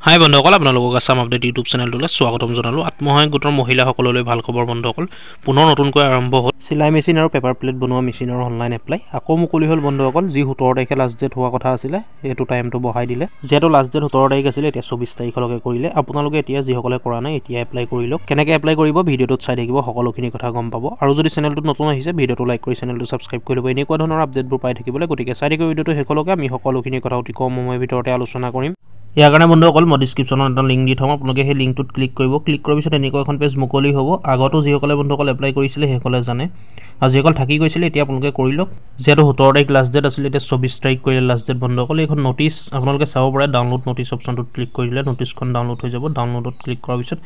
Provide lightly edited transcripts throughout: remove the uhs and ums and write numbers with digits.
হাই বন্ধুসকল, আপোনালোকক Assam update YouTube চেনেলটোলৈ স্বাগতম জনালোঁ। আত্মসহায়ক গোটৰ মহিলাসকললৈ ভাল খবৰ বন্ধুসকল। পুনৰ নতুনকৈ আৰম্ভ হ'ল চিলাই মেচিন আৰু পেপাৰ প্লেট বনোৱা মেচিনৰ অনলাইন এপ্লাই। আকৌ মুকলি হ'ল বন্ধুসকল। যি 17 তাৰিখে লাষ্ট ডেট হোৱা কথা আছিলে, এইটো টাইমটো বঢ়াই দিলে। যিহেতু লাষ্ট ডেট 17 তাৰিখ আছিলে, এতিয়া 24 তাৰিখলৈকে কৰিলে। আপোনালোকে এতিয়া যিসকলে কৰা নাই, এতিয়া এপ্লাই কৰি লওক। কেনেকৈ এপ্লাই কৰিব ভিডিঅ'টোত চাই থাকিব, সকলোখিনি কথা গম পাব। আৰু যদি চেনেলটোত নতুন আহিছে, ভিডিঅ'টো লাইক কৰি চেনেলটো ছাবস্ক্ৰাইব কৰি ল'ব। এনেকুৱা ধৰণৰ আপডেটবোৰ পাই থাকিবলৈ, গতিকে চাই থাকিব ভিডিঅ'টো শেষলৈকে। আমি সকলোখিনি কথা অতি কম সময়ৰ ভিতৰতে আলোচনা কৰিম। ইয়াৰ কাৰণে বন্ধুসকল মই ডিছক্ৰিপশ্যনত এটা লিংক দি থ'ম, আপোনালোকে সেই লিংকটোত ক্লিক কৰিব। ক্লিক কৰাৰ পিছত এনেকুৱা এখন পেজ মুকলি হ'ব। আগতো যিসকলে বন্ধুসকল এপ্লাই কৰিছিলে সেইসকলে জানে, আৰু যিসকল থাকি গৈছিলে এতিয়া আপোনালোকে কৰি লওক। যিহেতু 17 তাৰিখ লাষ্ট ডেট আছিলে, এতিয়া 24 তাৰিখ কৰিলে লাষ্ট ডেট বন্ধুসকল। এইখন নটিচ আপোনালোকে চাব পাৰে। ডাউনলোড নটিচ অপশ্যনটোত ক্লিক কৰি দিলে নটিচখন ডাউনলোড হৈ যাব। ডাউনলোডত ক্লিক কৰাৰ পিছত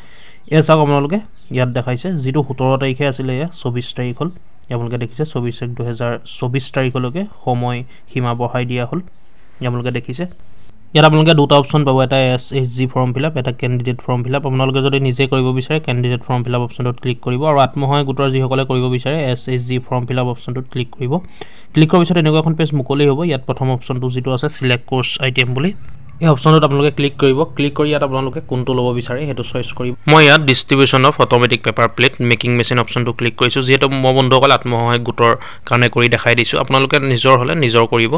এয়া চাওক, আপোনালোকে ইয়াত দেখাইছে যিটো 17 তাৰিখে আছিলে, এয়া 24 তাৰিখ হ'ল। আপোনালোকে দেখিছে 24/1/2024 তাৰিখলৈকে সময় সীমা বঢ়াই দিয়া হ'ল। আপোনালোকে দেখিছে ইয়াত আপোনালোকে দুটা অপশ্যন পাব, এটা SHG ফৰ্ম ফিল আপ, এটা কেণ্ডিডেট ফৰ্ম ফিল আপ। আপোনালোকে যদি নিজে কৰিব বিচাৰে কেণ্ডিডেট ফৰ্ম ফিল আপ অপশ্যনটোত ক্লিক কৰিব, আৰু আত্মসহায়ক গোটৰ যিসকলে কৰিব বিচাৰে SHG ফৰ্ম ফিল আপ অপশ্যনটোত ক্লিক কৰিব। ক্লিক কৰাৰ পিছত এনেকুৱা এখন পেজ মুকলি হ'ব। ইয়াত প্ৰথম অপশ্যনটো যিটো আছে চিলেক্ট কোৰ্চ আইটেম বুলি, এই অপশ্যনটোত আপোনালোকে ক্লিক কৰিব। ক্লিক কৰি ইয়াত আপোনালোকে কোনটো ল'ব বিচাৰে সেইটো চইচ কৰিব। মই ইয়াত distribution of automatic paper plate making machine অপশ্যনটো ক্লিক কৰিছোঁ। যিহেতু মই বন্ধুসকল আত্মসহায়ক গোটৰ কাৰণে কৰি দেখাই দিছোঁ, আপোনালোকে নিজৰ হ'লে নিজৰ কৰিব।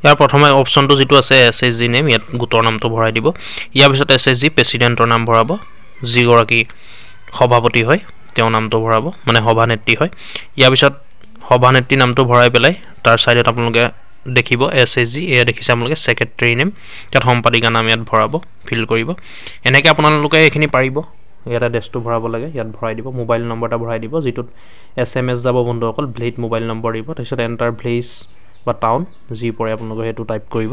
ইয়াৰ প্ৰথমে অপশ্যনটো যিটো আছে SHG নেম, ইয়াত গোটৰ নামটো ভৰাই দিব। ইয়াৰ পিছত SHG প্ৰেচিডেণ্টৰ নাম ভৰাব, যিগৰাকী সভাপতি হয় তেওঁৰ নামটো ভৰাব, মানে সভানেত্ৰী হয়। ইয়াৰ পিছত সভানেত্ৰী নামটো ভৰাই পেলাই তাৰ ছাইডত আপোনালোকে দেখিব SHG, এয়া দেখিছে আপোনালোকে ছেক্ৰেটেৰী নেম, তাত সম্পাদিকা নাম ইয়াত ভৰাব, ফিল কৰিব। এনেকৈ আপোনালোকে এইখিনি পাৰিব। ইয়াত এড্ৰেছটো ভৰাব লাগে, ইয়াত ভৰাই দিব। মোবাইল নম্বৰ এটা ভৰাই দিব, যিটোত SMS যাব বন্ধুসকল। ভেলিড মোবাইল নম্বৰ দিব, তাৰপিছত এণ্টাৰ ভিলেজ বা টাউন যি পৰে আপোনালোকে সেইটো টাইপ কৰিব।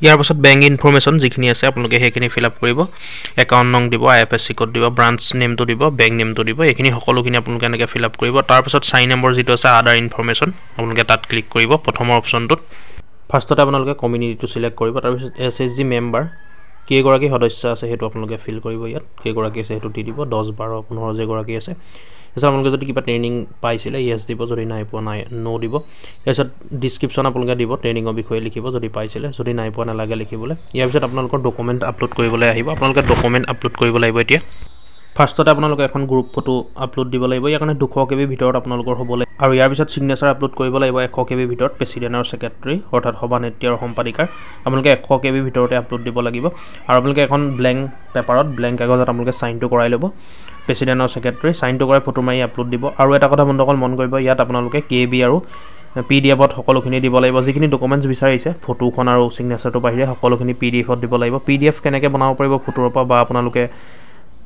ইয়াৰ পাছত বেংক ইনফৰমেশ্যন যিখিনি আছে আপোনালোকে সেইখিনি ফিল আপ কৰিব। একাউণ্ট নং দিব, IFSC কোড দিব, ব্ৰাঞ্চ নেমটো দিব, বেংক নেমটো দিব। এইখিনি সকলোখিনি আপোনালোকে এনেকৈ ফিল আপ কৰিব। তাৰপাছত 4 নম্বৰ যিটো আছে আদাৰ ইনফৰমেশ্যন, আপোনালোকে তাত ক্লিক কৰিব। প্ৰথমৰ অপশ্যনটোত ফাৰ্ষ্টতে আপোনালোকে কমিউনিটিটো চিলেক্ট কৰিব। তাৰপিছত SHG মেম্বাৰ কেইগৰাকী সদস্য আছে সেইটো আপোনালোকে ফিল কৰিব। ইয়াত কেইগৰাকী আছে সেইটো দি দিব, 10, 12, 15 যেইগৰাকী আছে। তাৰপিছত আপোনালোকে যদি কিবা ট্ৰেইনিং পাইছিলে য়েছ দিব, যদি নাই পোৱা নাই ন' দিব। তাৰপিছত ডিছক্ৰিপশ্যন আপোনালোকে দিব, ট্ৰেইনিঙৰ বিষয়ে লিখিব যদি পাইছিলে, যদি নাই পোৱা নালাগে লিখিবলৈ। ইয়াৰ পিছত আপোনালোকৰ ডকুমেণ্ট আপলোড কৰিবলৈ আহিব। আপোনালোকে ডকুমেণ্ট আপলোড কৰিব লাগিব। এতিয়া ফাৰ্ষ্টতে আপোনালোকে এখন গ্ৰুপ ফটো আপলোড দিব লাগিব। ইয়াৰ কাৰণে 200 KB ভিতৰত আপোনালোকৰ হ'ব লাগিব, আৰু ইয়াৰ পিছত ছিগনেচাৰ আপলোড কৰিব লাগিব 100 KB ভিতৰত। প্ৰেচিডেণ্ট আৰু ছেক্ৰেটেৰী অৰ্থাৎ সভানেত্ৰী আৰু সম্পাদিকাৰ আপোনালোকে 100 KB ভিতৰতে আপলোড দিব লাগিব। আৰু আপোনালোকে এখন ব্লেংক পেপাৰত, ব্লেংক কাগজত আপোনালোকে চাইনটো কৰাই ল'ব। প্ৰেচিডেণ্ট আৰু ছেক্ৰেটেৰী চাইনটো কৰাই ফটো মাৰি আপলোড দিব। আৰু এটা কথা বন্ধুসকল মন কৰিব, ইয়াত আপোনালোকে KB আৰু PDF-ত সকলোখিনি দিব লাগিব। যিখিনি ডকুমেণ্টছ বিচাৰিছে ফটোখন আৰু ছিগনেচাৰটো বাহিৰে সকলোখিনি PDF-ত দিব লাগিব। PDF কেনেকৈ বনাব পাৰিব ফটোৰ পৰা, বা আপোনালোকে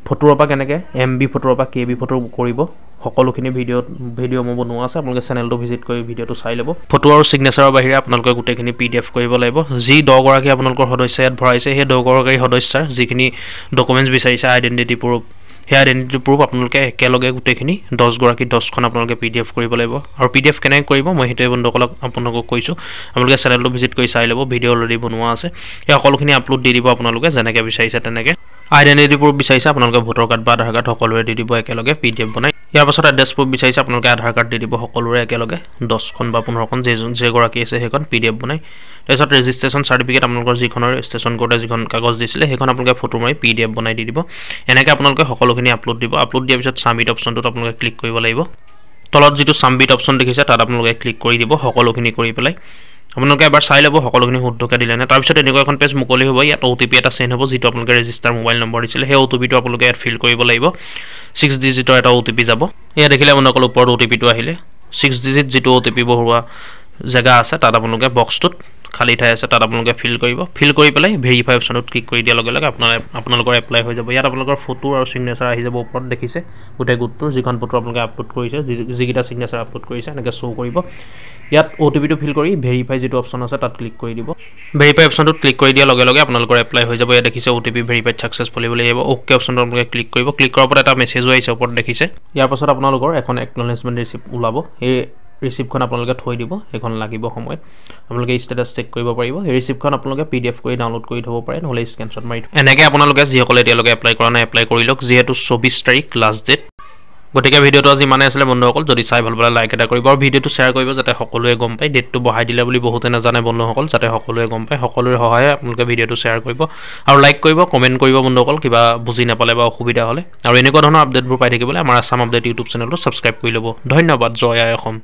ফটোৰ পৰা কেনেকৈ MB ফটোৰ পৰা KB ফটো কৰিব, সকলোখিনি ভিডিঅ' মোৰ বনোৱা আছে। আপোনালোকে চেনেলটো ভিজিট কৰি ভিডিঅ'টো চাই ল'ব। ফটো আৰু ছিগনেচাৰৰ বাহিৰে আপোনালোকে গোটেইখিনি PDF কৰিব লাগিব। যি 10গৰাকী আপোনালোকৰ সদস্য ইয়াত ভৰাইছে, সেই 10গৰাকী সদস্যাৰ যিখিনি ডকুমেণ্টছ বিচাৰিছে, আইডেণ্টিটি প্ৰুফ, সেই আইডেণ্টিটি প্ৰুফ আপোনালোকে একেলগে গোটেইখিনি 10গৰাকী 10খন আপোনালোকে PDF কৰিব লাগিব। আৰু PDF কেনেকৈ কৰিব মই সেইটোৱে বন্ধুসকলক আপোনালোকক কৈছোঁ। আপোনালোকে চেনেলটো ভিজিট কৰি চাই ল'ব, ভিডিঅ' অলৰেডি বনোৱা আছে। সেই সকলোখিনি আপলোড দি দিব আপোনালোকে যেনেকৈ বিচাৰিছে তেনেকৈ। আইডেণ্টিটি প্ৰুফ বিচাৰিছে আপোনালোকে ভোটাৰ কাৰ্ড বা আধাৰ কাৰ্ড সকলোৰে দি দিব একেলগে PDF বনাই। ইয়াৰ পাছত এড্ৰেছ প্ৰুফ বিচাৰিছে আপোনালোকে আধাৰ কাৰ্ড দি দিব সকলোৰে একেলগে 10খন বা 15খন যেইগৰাকী আছে সেইখন PDF বনাই। তাৰপিছত ৰেজিষ্ট্ৰেশ্যন চাৰ্টিফিকেট আপোনালোকৰ যিখনৰ ৰেজিষ্ট্ৰেশ্যন কৰোঁতে যিখন কাগজ দিছিলে সেইখন আপোনালোকে ফটো মাৰি PDF বনাই দি দিব। এনেকৈ আপোনালোকে সকলোখিনি আপলোড দিব। আপলোড দিয়াৰ পিছত ছাবমিট অপশ্যনটোত আপোনালোকে ক্লিক কৰিব লাগিব। তলত যিটো ছাবমিট অপশ্যন দেখিছে তাত আপোনালোকে ক্লিক কৰি দিব সকলোখিনি কৰি পেলাই। আপোনালোকে এবাৰ চাই ল'ব সকলোখিনি শুদ্ধকৈ দিলে নে। তাৰপিছত এনেকুৱা এখন পেজ মুকলি হ'ব। ইয়াত OTP এটা চেণ্ড হ'ব, যিটো আপোনালোকে ৰেজিষ্টাৰ মোবাইল নম্বৰ দিছিলে সেই OTPটো আপোনালোকে ইয়াত ফিল কৰিব লাগিব। 6 ডিজিটৰ এটা OTP যাব। এয়া দেখিলে আপোনালোকৰ ওপৰত OTPটো আহিলে। 6 ডিজিট যিটো OTP বহুৱা জেগা আছে তাত আপোনালোকে বক্সটোত খালী ঠাই আছে তাত আপোনালোকে ফিল কৰিব। ফিল কৰি পেলাই ভেৰিফাই অপশ্যনত ক্লিক কৰি দিয়াৰ লগে লগে আপোনালোকৰ এপ্লাই হৈ যাব। ইয়াত আপোনালোকৰ ফটো আৰু ছিগনেচাৰ আহি যাব ওপৰত দেখিছে গোটেই গোটটোৰ, যিখন ফটো আপোনালোকে আপলোড কৰিছে, যিকেইটা ছিগনেচাৰ আপলোড কৰিছে এনেকৈ শ্ব' কৰিব। ইয়াত OTPটো ফিল কৰি ভেৰিফাই যিটো অপশ্যন আছে তাত ক্লিক কৰি দিব। ভেৰিফাই অপশ্যনটোত ক্লিক কৰি দিয়াৰ লগে লগে আপোনালোকৰ এপ্লাই হৈ যাব। ইয়াত দেখিছে OTP ভেৰিফাইড ছাকচেছফুলি বুলি আহিব। OK অপশ্যনটো আপোনালোকে ক্লিক কৰিব। ক্লিক কৰাৰ পৰা এটা মেছেজো আহিছে ওপৰত দেখিছে। ইয়াৰ পাছত আপোনালোকৰ এখন একনলেজমেণ্ট ৰিচিপ্ট ওলাব। এই ৰিচিপ্টখন আপোনালোকে থৈ দিব, সেইখন লাগিব সময়ত। আপোনালোকে ষ্টেটাছ চেক কৰিব পাৰিব। এই ৰিচিপ্টখন আপোনালোকে PDF কৰি ডাউনলোড কৰি থ'ব পাৰে, নহ'লে স্ক্ৰীনশ্বট মাৰি থ'ব। এনেকৈ আপোনালোকে যিসকলে এতিয়ালৈকে এপ্লাই কৰা নাই এপ্লাই কৰি লওক। যিহেতু 24 তাৰিখ লাষ্ট ডেট, গতিকে ভিডিঅ'টো আজি ইমানেই আছিলে বন্ধুসকল যদি চাই ভাল পালে লাইক এটা কৰিব আৰু ভিডিঅ'টো শ্বেয়াৰ কৰিব যাতে সকলোৱে গম পায় ডেটটো বঢ়াই দিলে বুলি বহুতে নাজানে বন্ধুসকল যাতে সকলোৱে গম পায় সকলোৰে সহায়ে আপোনালোকে ভিডিঅ'টো শ্বেয়াৰ কৰিব আৰু লাইক কৰিব কমেণ্ট কৰিব বন্ধুসকল কিবা বুজি নাপালে বা অসুবিধা হ'লে আৰু এনেকুৱা ধৰণৰ আপডেটবোৰ পাই থাকিবলৈ আমাৰ আছাম আপডেট ইউটিউব চেনেলটো ছাবস্ক্ৰাইব কৰি ল'ব ধন্যবাদ জয় আই অসম